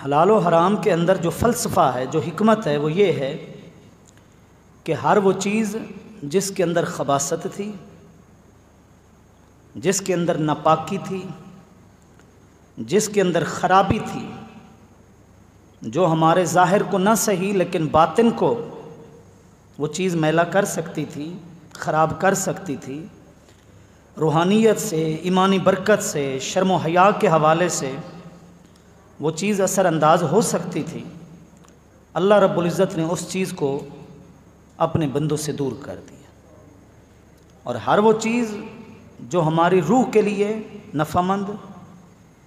حلال و حرام کے اندر جو فلسفہ ہے، جو حکمت ہے، وہ یہ ہے کہ ہر وہ چیز جس کے اندر خباثت تھی، جس کے اندر ناپاکی تھی، جس کے اندر خرابی تھی، جو ہمارے ظاہر کو نہ صحیح لیکن باطن کو وہ چیز میلا کر سکتی تھی، خراب کر سکتی تھی، روحانیت سے، ایمانی برکت سے، شرم و حیا کے حوالے سے وہ چیز اثر انداز ہو سکتی تھی، اللہ رب العزت نے اس چیز کو اپنے بندوں سے دور کر دیا۔ اور ہر وہ چیز جو ہماری روح کے لیے نفع مند،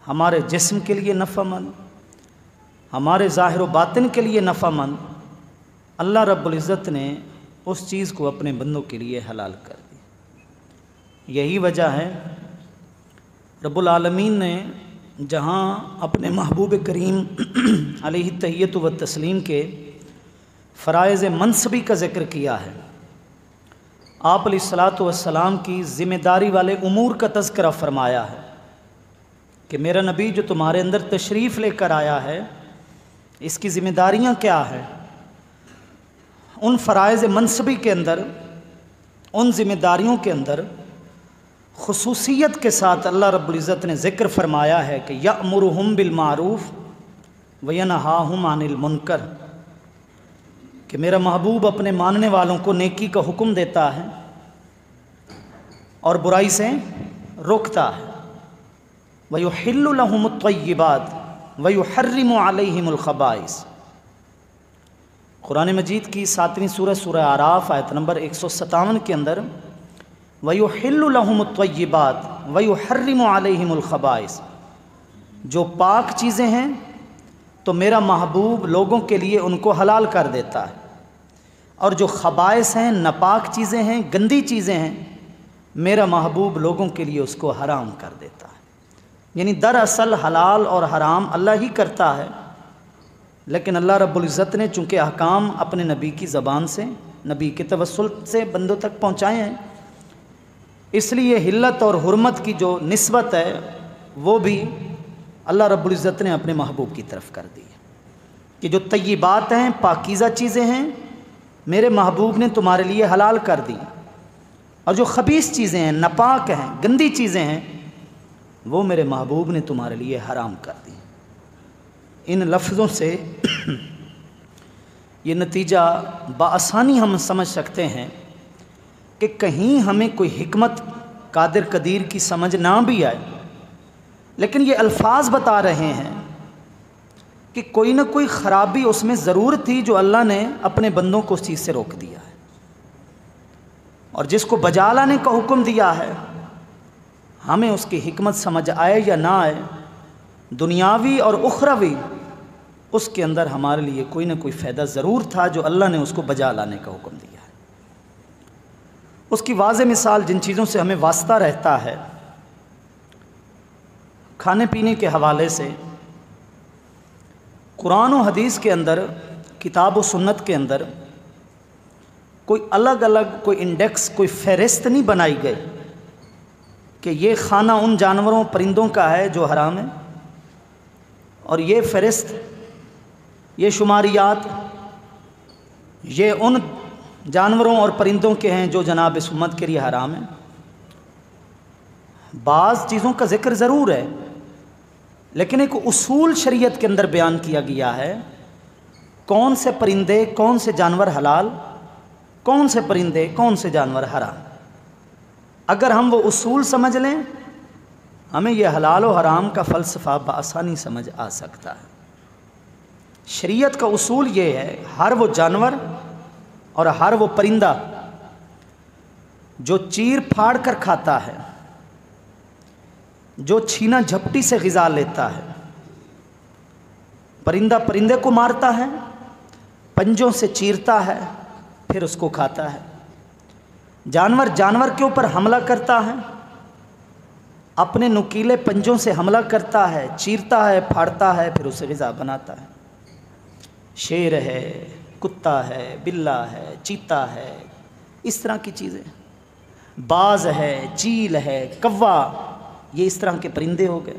ہمارے جسم کے لیے نفع مند، ہمارے ظاہر و باطن کے لیے نفع مند، اللہ رب العزت نے اس چیز کو اپنے بندوں کے لیے حلال کر دیا۔ یہی وجہ ہے رب العالمین نے جہاں اپنے محبوب کریم علیہ التحیۃ و تسلیم کے فرائض منصبی کا ذکر کیا ہے، آپ علیہ الصلاۃ والسلام کی ذمہ داری والے امور کا تذکرہ فرمایا ہے کہ میرا نبی جو تمہارے اندر تشریف لے کر آیا ہے، اس کی ذمہ داریاں کیا ہیں۔ ان فرائض منصبی کے اندر، ان ذمہ داریوں کے اندر خصوصیت کے ساتھ اللہ رب العزت نے ذکر فرمایا ہے کہ یأمرہم بالمعروف وینہاہم عن المنکر، کہ میرا محبوب اپنے ماننے والوں کو نیکی کا حکم دیتا ہے اور برائی سے روکتا ہے۔ وَيُحِلُّ لَهُمُ الطَّيِّبَاتِ وَيُحَرِّمُ عَلَيْهِمُ الْخَبَائِثَ۔ قرآن مجید کی 7ویں سورہ اعراف آیت نمبر 157 کے اندر وَيُحِلُّ لَهُمُ الطَّيِّبَاتِ وَيُحَرِّمُ عَلَيْهِمُ الْخَبَائِثَ، جو پاک چیزیں ہیں تو میرا محبوب لوگوں کے لیے ان کو حلال کر دیتا ہے، اور جو خبائث ہیں، ناپاک چیزیں ہیں، گندی چیزیں ہیں، میرا محبوب لوگوں کے لیے اس کو حرام کر دیتا ہے۔ یعنی دراصل حلال اور حرام اللہ ہی کرتا ہے، لیکن اللہ رب العزت نے چونکہ احکام اپنے نبی کی زبان سے، نبی کے توسل سے بندوں تک پہنچائے ہیں، اس لیے حلت اور حرمت کی جو نسبت ہے وہ بھی اللہ رب العزت نے اپنے محبوب کی طرف کر دی کہ جو طیبات ہیں، پاکیزہ چیزیں ہیں، میرے محبوب نے تمہارے لیے حلال کر دی، اور جو خبیث چیزیں ہیں، ناپاک ہیں، گندی چیزیں ہیں، وہ میرے محبوب نے تمہارے لیے حرام کر دی۔ ان لفظوں سے یہ نتیجہ بآسانی ہم سمجھ سکتے ہیں کہ کہیں ہمیں کوئی حکمت قادر قدیر کی سمجھ نہ بھی آئے، لیکن یہ الفاظ بتا رہے ہیں کہ کوئی نہ کوئی خرابی اس میں ضرور تھی جو اللہ نے اپنے بندوں کو اس چیز سے روک دیا ہے، اور جس کو بجا لانے کا حکم دیا ہے، ہمیں اس کی حکمت سمجھ آئے یا نہ آئے، دنیاوی اور اخروی، اس کے اندر ہمارے لیے کوئی نہ کوئی فائدہ ضرور تھا جو اللہ نے اس کو بجا لانے کا حکم دیا ہے۔ اس کی واضح مثال جن چیزوں سے ہمیں واسطہ رہتا ہے، کھانے پینے کے حوالے سے، قرآن و حدیث کے اندر، کتاب و سنت کے اندر کوئی الگ الگ کوئی انڈیکس، کوئی فہرست نہیں بنائی گئی کہ یہ کھانا ان جانوروں پرندوں کا ہے جو حرام ہے، اور یہ فہرست، یہ شماریات یہ ان جانوروں اور پرندوں کے ہیں جو جناب اس امت کے لیے حرام ہیں۔ بعض چیزوں کا ذکر ضرور ہے، لیکن ایک اصول شریعت کے اندر بیان کیا گیا ہے، کون سے پرندے، کون سے جانور حلال، کون سے پرندے، کون سے جانور حرام۔ اگر ہم وہ اصول سمجھ لیں، ہمیں یہ حلال و حرام کا فلسفہ بآسانی سمجھ آ سکتا ہے۔ شریعت کا اصول یہ ہے، ہر وہ جانور اور ہر وہ پرندہ جو چیر پھاڑ کر کھاتا ہے، جو چھینا جھپٹی سے غذا لیتا ہے، پرندہ پرندے کو مارتا ہے، پنجوں سے چیرتا ہے، پھر اس کو کھاتا ہے، جانور جانور کے اوپر حملہ کرتا ہے، اپنے نکیلے پنجوں سے حملہ کرتا ہے، چیرتا ہے، پھاڑتا ہے، پھر اسے غذا بناتا ہے۔ شیر ہے، کتا ہے، بلّا ہے، چیتا ہے، اس طرح کی چیزیں، باز ہے، چیل ہے، کوا، یہ اس طرح کے پرندے ہو گئے۔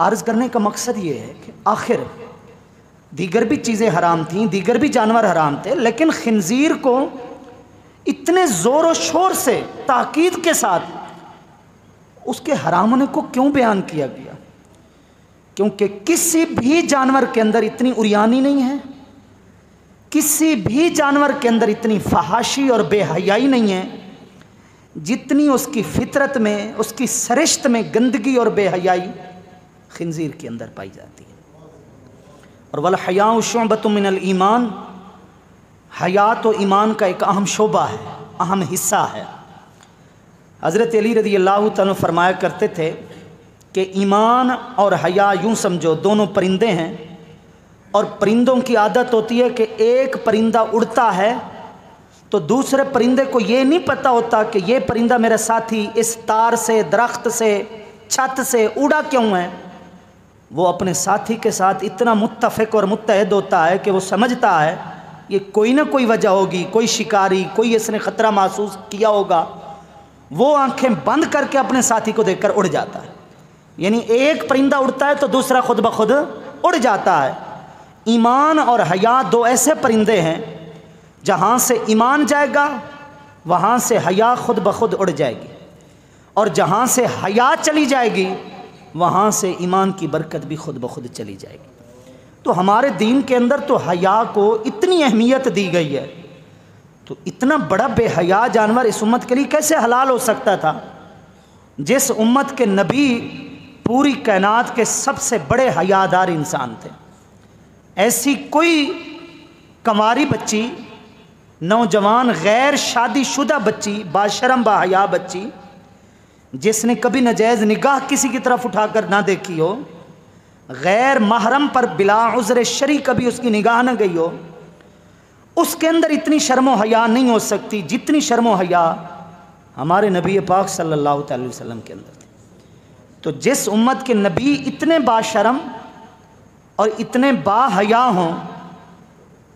عرض کرنے کا مقصد یہ ہے کہ آخر دیگر بھی چیزیں حرام تھیں، دیگر بھی جانور حرام تھے، لیکن خنزیر کو اتنے زور و شور سے تاکید کے ساتھ اس کے حرام ہونے کو کیوں بیان کیا گیا؟ کیونکہ کسی بھی جانور کے اندر اتنی عریانی نہیں ہے، کسی بھی جانور کے اندر اتنی فحاشی اور بے حیائی نہیں ہے جتنی اس کی فطرت میں، اس کی سرشت میں گندگی اور بے حیائی خنزیر کے اندر پائی جاتی ہے۔ اور والحیاء شعبۃ من الایمان، حیا تو ایمان کا ایک اہم شعبہ ہے، اہم حصہ ہے۔ حضرت علی رضی اللہ تعالیٰ فرمایا کرتے تھے کہ ایمان اور حیا یوں سمجھو دونوں پرندے ہیں، اور پرندوں کی عادت ہوتی ہے کہ ایک پرندہ اڑتا ہے تو دوسرے پرندے کو یہ نہیں پتہ ہوتا کہ یہ پرندہ میرا ساتھی اس تار سے، درخت سے، چھت سے اڑا کیوں ہے۔ وہ اپنے ساتھی کے ساتھ اتنا متفق اور متحد ہوتا ہے کہ وہ سمجھتا ہے یہ کوئی نہ کوئی وجہ ہوگی، کوئی شکاری، کوئی اس نے خطرہ محسوس کیا ہوگا، وہ آنکھیں بند کر کے اپنے ساتھی کو دیکھ کر اڑ جاتا ہے۔ یعنی ایک پرندہ اڑتا ہے تو دوسرا خود بخود اڑ جاتا ہے۔ ایمان اور حیا دو ایسے پرندے ہیں جہاں سے ایمان جائے گا وہاں سے حیا خود بخود اڑ جائے گی، اور جہاں سے حیا چلی جائے گی وہاں سے ایمان کی برکت بھی خود بخود چلی جائے گی۔ تو ہمارے دین کے اندر تو حیا کو اتنی اہمیت دی گئی ہے، تو اتنا بڑا بے حیا جانور اس امت کے لیے کیسے حلال ہو سکتا تھا؟ جس امت کے نبی پوری کائنات کے سب سے بڑے حیادار انسان تھے، ایسی کوئی کنواری بچی، نوجوان غیر شادی شدہ بچی، باشرم باحیا بچی جس نے کبھی ناجائز نگاہ کسی کی طرف اٹھا کر نہ دیکھی ہو، غیر محرم پر بلا عذر شرعی کبھی اس کی نگاہ نہ گئی ہو، اس کے اندر اتنی شرم و حیا نہیں ہو سکتی جتنی شرم و حیا ہمارے نبی پاک صلی اللہ علیہ وسلم کے اندر تھی۔ تو جس امت کے نبی اتنے باشرم اور اتنے با حیا ہوں،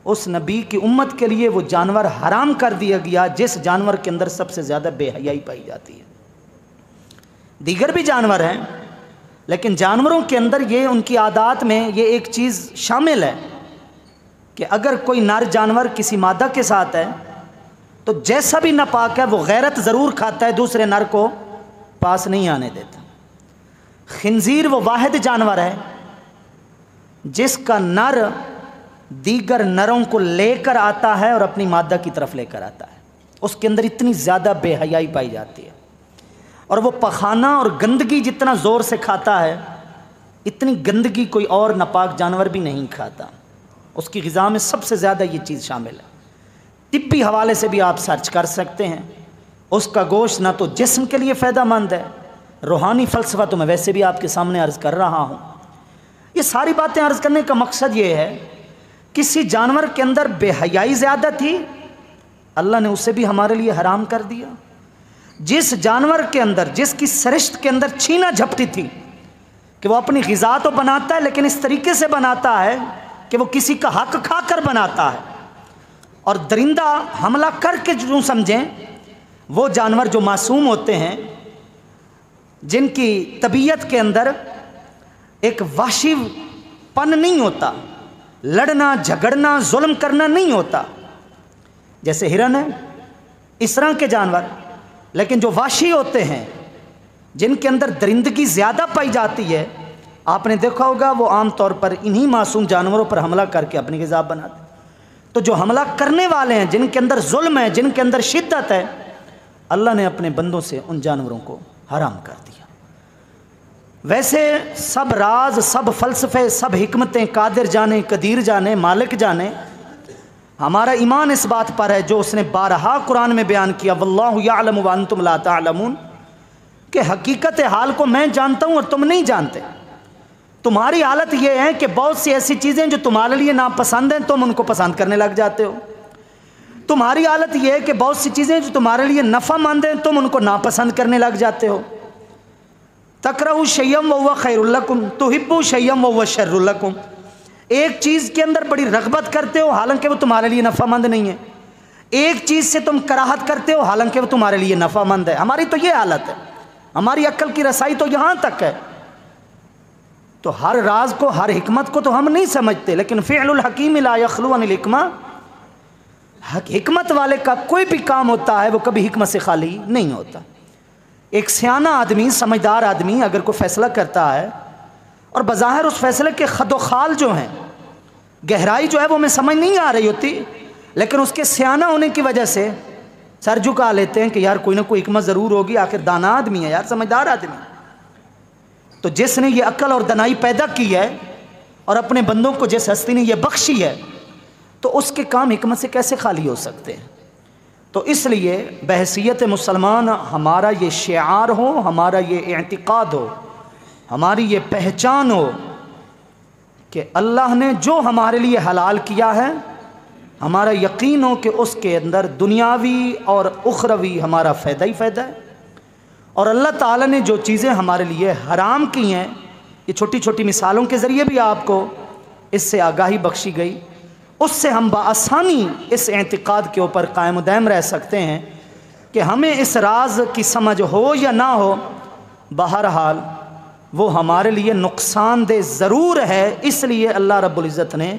اس نبی کی امت کے لیے وہ جانور حرام کر دیا گیا جس جانور کے اندر سب سے زیادہ بے حیائی پائی جاتی ہے۔ دیگر بھی جانور ہیں، لیکن جانوروں کے اندر یہ ان کی عادات میں یہ ایک چیز شامل ہے کہ اگر کوئی نر جانور کسی مادہ کے ساتھ ہے تو جیسا بھی ناپاک ہے وہ غیرت ضرور کھاتا ہے، دوسرے نر کو پاس نہیں آنے دیتا۔ خنزیر وہ واحد جانور ہے جس کا نر دیگر نروں کو لے کر آتا ہے اور اپنی مادہ کی طرف لے کر آتا ہے، اس کے اندر اتنی زیادہ بے حیائی پائی جاتی ہے، اور وہ پخانہ اور گندگی جتنا زور سے کھاتا ہے اتنی گندگی کوئی اور ناپاک جانور بھی نہیں کھاتا۔ اس کی غذا میں سب سے زیادہ یہ چیز شامل ہے۔ طبی حوالے سے بھی آپ سرچ کر سکتے ہیں، اس کا گوشت نہ تو جسم کے لیے فائدہ مند ہے، روحانی فلسفہ تو میں ویسے بھی آپ کے سامنے عرض کر رہا ہوں۔ یہ ساری باتیں عرض کرنے کا مقصد یہ ہے، کسی جانور کے اندر بے حیائی زیادہ تھی، اللہ نے اسے بھی ہمارے لیے حرام کر دیا۔ جس جانور کے اندر، جس کی سرشت کے اندر چھینا جھپٹی تھی کہ وہ اپنی غذا تو بناتا ہے لیکن اس طریقے سے بناتا ہے کہ وہ کسی کا حق کھا کر بناتا ہے، اور درندہ حملہ کر کے جو سمجھیں، وہ جانور جو معصوم ہوتے ہیں، جن کی طبیعت کے اندر ایک وحشی پن نہیں ہوتا، لڑنا جھگڑنا ظلم کرنا نہیں ہوتا، جیسے ہرن ہے، اس طرح کے جانور، لیکن جو وحشی ہوتے ہیں، جن کے اندر درندگی زیادہ پائی جاتی ہے، آپ نے دیکھا ہوگا وہ عام طور پر انہی معصوم جانوروں پر حملہ کر کے اپنی غذا بناتے ہیں۔ تو جو حملہ کرنے والے ہیں، جن کے اندر ظلم ہے، جن کے اندر شدت ہے، اللہ نے اپنے بندوں سے ان جانوروں کو حرام کر دیا۔ ویسے سب راز، سب فلسفے، سب حکمتیں قادر جانے، قدیر جانے، مالک جانے، ہمارا ایمان اس بات پر ہے جو اس نے بارہا قرآن میں بیان کیا، واللہ یعلم وانتم لا تعلمون، کہ حقیقت حال کو میں جانتا ہوں اور تم نہیں جانتے۔ تمہاری حالت یہ ہے کہ بہت سی ایسی چیزیں جو تمہارے لیے ناپسند ہیں تم ان کو پسند کرنے لگ جاتے ہو، تمہاری حالت یہ ہے کہ بہت سی چیزیں جو تمہارے لیے نفع مند ہیں تم ان کو ناپسند کرنے لگ جاتے ہو۔ تکرہوا شیئا وہو خیر لکم تحبوا شیئا وہو شر لکم، ایک چیز کے اندر بڑی رغبت کرتے ہو حالانکہ وہ تمہارے لیے نفع مند نہیں ہے، ایک چیز سے تم کراہت کرتے ہو حالانکہ وہ تمہارے لیے نفع مند ہے۔ ہماری تو یہ حالت ہے، ہماری عقل کی رسائی تو یہاں تک ہے۔ تو ہر راز کو، ہر حکمت کو تو ہم نہیں سمجھتے، لیکن فعل الحکیم لا یخلو عن الحکمہ، حکمت والے کا کوئی بھی کام ہوتا ہے وہ کبھی حکمت سے خالی نہیں ہوتا۔ ایک سیانہ آدمی، سمجھدار آدمی اگر کوئی فیصلہ کرتا ہے اور بظاہر اس فیصلے کے خد و خال جو ہیں، گہرائی جو ہے وہ ہمیں سمجھ نہیں آ رہی ہوتی، لیکن اس کے سیانہ ہونے کی وجہ سے سر جھکا لیتے ہیں کہ یار کوئی نہ کوئی حکمت ضرور ہوگی، آخر دانا آدمی ہے یار، سمجھدار آدمی۔ تو جس نے یہ عقل اور دانائی پیدا کی ہے اور اپنے بندوں کو جس ہستی نے یہ بخشی ہے، تو اس کے کام حکمت سے کیسے خالی ہو سکتے ہیں؟ تو اس لیے بحیثیت مسلمان ہمارا یہ شعار ہو، ہمارا یہ اعتقاد ہو، ہماری یہ پہچان ہو کہ اللہ نے جو ہمارے لیے حلال کیا ہے، ہمارا یقین ہو کہ اس کے اندر دنیاوی اور اخروی ہمارا فائدہ ہی فائدہ ہے، اور اللہ تعالیٰ نے جو چیزیں ہمارے لیے حرام کی ہیں، یہ چھوٹی چھوٹی مثالوں کے ذریعے بھی آپ کو اس سے آگاہی بخشی گئی، اس سے ہم بآسانی اس اعتقاد کے اوپر قائم و دائم رہ سکتے ہیں کہ ہمیں اس راز کی سمجھ ہو یا نہ ہو، بہرحال وہ ہمارے لیے نقصان دہ ضرور ہے، اس لیے اللہ رب العزت نے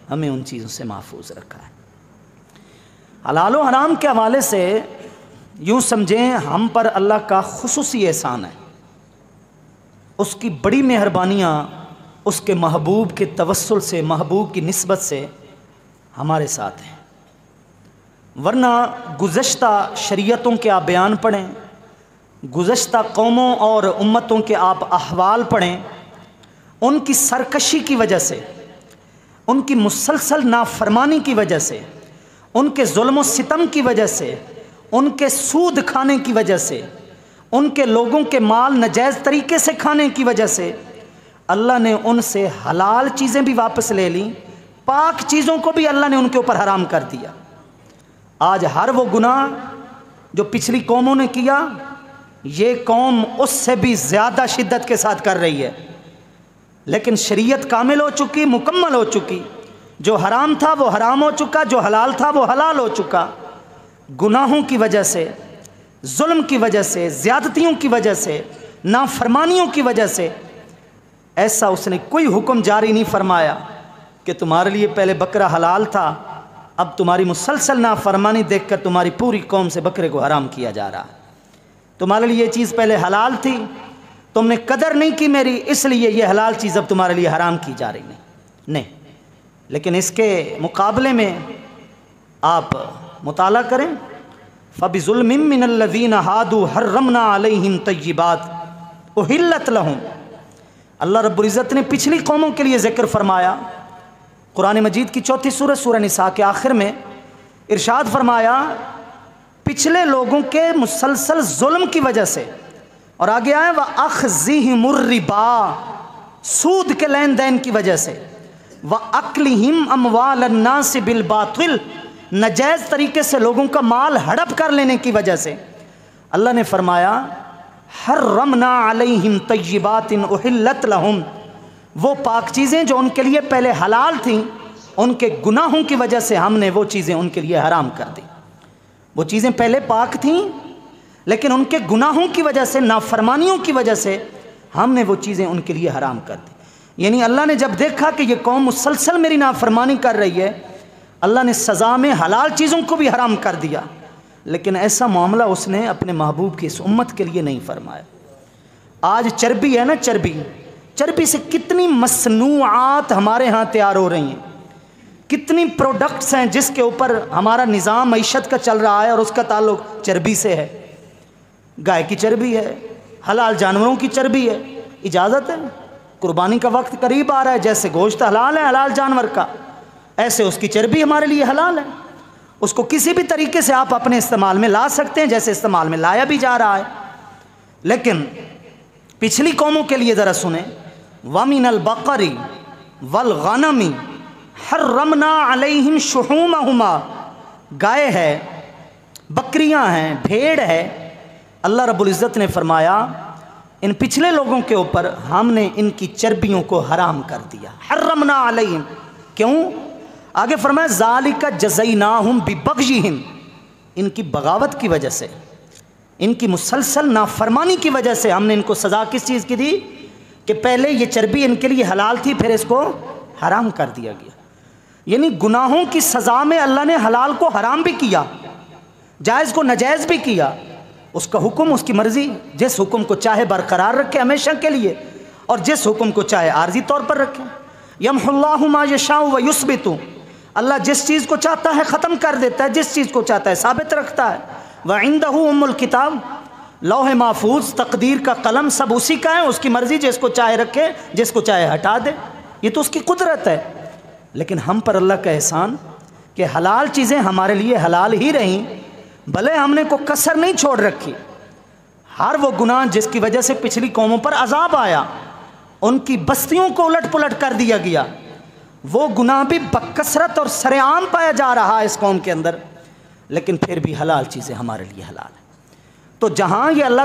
ہمیں ان چیزوں سے محفوظ رکھا ہے۔ حلال و حرام کے حوالے سے یوں سمجھیں ہم پر اللہ کا خصوصی احسان ہے، اس کی بڑی مہربانیاں اس کے محبوب کے توسل سے، محبوب کی نسبت سے ہمارے ساتھ ہیں، ورنہ گزشتہ شریعتوں کے آپ بیان پڑھیں، گزشتہ قوموں اور امتوں کے آپ احوال پڑھیں، ان کی سرکشی کی وجہ سے، ان کی مسلسل نافرمانی کی وجہ سے، ان کے ظلم و ستم کی وجہ سے، ان کے سود کھانے کی وجہ سے، ان کے لوگوں کے مال ناجائز طریقے سے کھانے کی وجہ سے اللہ نے ان سے حلال چیزیں بھی واپس لے لیں، پاک چیزوں کو بھی اللہ نے ان کے اوپر حرام کر دیا۔ آج ہر وہ گناہ جو پچھلی قوموں نے کیا، یہ قوم اس سے بھی زیادہ شدت کے ساتھ کر رہی ہے، لیکن شریعت کامل ہو چکی، مکمل ہو چکی، جو حرام تھا وہ حرام ہو چکا، جو حلال تھا وہ حلال ہو چکا۔ گناہوں کی وجہ سے، ظلم کی وجہ سے، زیادتیوں کی وجہ سے، نافرمانیوں کی وجہ سے ایسا اس نے کوئی حکم جاری نہیں فرمایا کہ تمہارے لیے پہلے بکرا حلال تھا، اب تمہاری مسلسل نافرمانی دیکھ کر تمہاری پوری قوم سے بکرے کو حرام کیا جا رہا ہے۔ تمہارے لیے یہ چیز پہلے حلال تھی، تم نے قدر نہیں کی میری، اس لیے یہ حلال چیز اب تمہارے لیے حرام کی جا رہی نہیں۔ لیکن اس کے مقابلے میں آپ مطالعہ کریں، فَبِظُلْمٍ مِّنَ الَّذِينَ هَادُوا حَرَّمْنَا عَلَيْهِمْ طَيِّبَاتٍ أُحِلَّتْ لَهُمْ۔ اللہ رب العزت نے پچھلی قوموں کے لیے ذکر فرمایا، قرآن مجید کی 4 سورۃ سورہ نساء کے آخر میں ارشاد فرمایا پچھلے لوگوں کے مسلسل ظلم کی وجہ سے، اور آگے آئے وَأَخْذِهِمُ الرِّبَا، سود کے لین دین کی وجہ سے، وَأَكْلِهِمْ أَمْوَالَ النَّاسِ بِالْبَاطِلِ، ناجائز طریقے سے لوگوں کا مال ہڑپ کر لینے کی وجہ سے اللہ نے فرمایا حرمنا علیہم طیبات احلت لہم، وہ پاک چیزیں جو ان کے لیے پہلے حلال تھیں، ان کے گناہوں کی وجہ سے ہم نے وہ چیزیں ان کے لیے حرام کر دی۔ وہ چیزیں پہلے پاک تھیں لیکن ان کے گناہوں کی وجہ سے، نافرمانیوں کی وجہ سے ہم نے وہ چیزیں ان کے لیے حرام کر دی۔ یعنی اللہ نے جب دیکھا کہ یہ قوم مسلسل میری نافرمانی کر رہی ہے، اللہ نے سزا میں حلال چیزوں کو بھی حرام کر دیا، لیکن ایسا معاملہ اس نے اپنے محبوب کی اس امت کے لیے نہیں فرمایا۔ آج چربی ہے نا، چربی سے کتنی مصنوعات ہمارے ہاں تیار ہو رہی ہیں، کتنی پروڈکٹس ہیں جس کے اوپر ہمارا نظام معیشت کا چل رہا ہے اور اس کا تعلق چربی سے ہے۔ گائے کی چربی ہے، حلال جانوروں کی چربی ہے، اجازت ہے، قربانی کا وقت قریب آ رہا ہے، جیسے گوشت حلال ہے حلال جانور کا، ایسے اس کی چربی ہمارے لیے حلال ہے، اس کو کسی بھی طریقے سے آپ اپنے استعمال میں لا سکتے ہیں، جیسے استعمال میں لایا بھی جا رہا ہے۔ لیکن پچھلی قوموں کے لیے ذرا سنیں، وَمِنَ الْبَقَرِ وَالْغَنَمِ حَرَّمْنَا عَلَيْهِمْ شُحُومَهُمَا، گائے ہے، بکریاں ہیں، بھیڑ ہے، اللہ رب العزت نے فرمایا ان پچھلے لوگوں کے اوپر ہم نے ان کی چربیوں کو حرام کر دیا۔ حرمنا علیہم، کیوں؟ آگے فرمایا ذالک جزیناہم ببغیہم، ان کی بغاوت کی وجہ سے، ان کی مسلسل نافرمانی کی وجہ سے ہم نے ان کو سزا کس چیز کی دی کہ پہلے یہ چربی ان کے لیے حلال تھی، پھر اس کو حرام کر دیا گیا۔ یعنی گناہوں کی سزا میں اللہ نے حلال کو حرام بھی کیا، جائز کو ناجائز بھی کیا۔ اس کا حکم، اس کی مرضی، جس حکم کو چاہے برقرار رکھے ہمیشہ کے لیے، اور جس حکم کو چاہے عارضی طور پر رکھے۔ یمحو اللہ ما یشاء ویثبت، اللہ جس چیز کو چاہتا ہے ختم کر دیتا ہے، جس چیز کو چاہتا ہے ثابت رکھتا ہے۔ وعندہ ام الکتاب، لوح محفوظ، تقدیر کا قلم، سب اسی کا ہے، اس کی مرضی، جس کو چاہے رکھے، جس کو چاہے ہٹا دے، یہ تو اس کی قدرت ہے۔ لیکن ہم پر اللہ کا احسان کہ حلال چیزیں ہمارے لیے حلال ہی رہیں، بھلے ہم نے کوئی کسر نہیں چھوڑ رکھی۔ ہر وہ گناہ جس کی وجہ سے پچھلی قوموں پر عذاب آیا، ان کی بستیوں کو الٹ پلٹ کر دیا گیا، وہ گناہ بھی بکثرت اور سر عام پایا جا رہا ہے اس قوم کے اندر، لیکن پھر بھی حلال چیزیں ہمارے لیے حلال ہیں۔ تو جہاں یہ اللہ